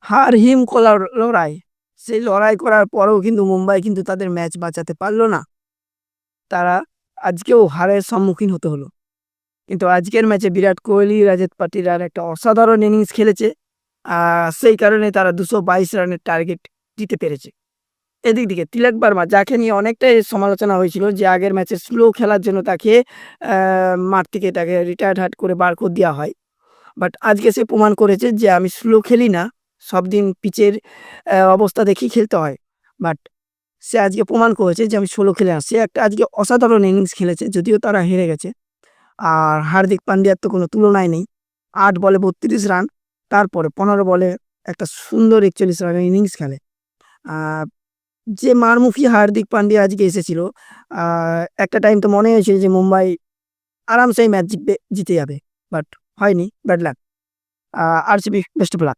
হার হিম করার লড়াই। সেই লড়াই করার পরেও কিন্তু মুম্বাই কিন্তু তাদের ম্যাচ বাঁচাতে পারল না। তারা আজকেও হারের সম্মুখীন হতে হলো। কিন্তু আজকের ম্যাচে বিরাট কোহলি, রাজত পাটিদার একটা অসাধারণ ইনিংস খেলেছে। সেই কারণে তারা ২২২ রানের টার্গেট দিতে পেরেছে। এদিক দিকে তিলক বার্মা যাকে নিয়ে অনেকটাই সমালোচনা হয়েছিল যে আগের ম্যাচে স্লো খেলার জন্য তাকে মাঠ থেকে তাকে রিটায়ার্ড হার্ট করে বার করে দেওয়া হয়। বাট আজকে সে প্রমাণ করেছে যে আমি স্লো খেলি না। সব দিন পিচের অবস্থা দেখেই খেলতে হয়। বাট সে আজকে প্রমাণ করেছে যে আমি স্লো খেলে না। সে একটা আজকে অসাধারণ ইনিংস খেলেছে যদিও তারা হেরে গেছে। আর হার্দিক পান্ডিয়ার তো কোনো তুলনাই নেই। ৮ বলে ৩২ রান। তারপরে ১৫ বলে একটা সুন্দর ৪১ রানের ইনিংস খেলে। আ যে মারমুখী হার্দিক পান্ডিয়া আজকে এসেছিল, আ একটা টাইম তো মনে হয়েছিল যে মুম্বাই আরামসে এই ম্যাচ জিতবে, জিতে যাবে। বাট হয়নি। Bad luck. RCB best of luck.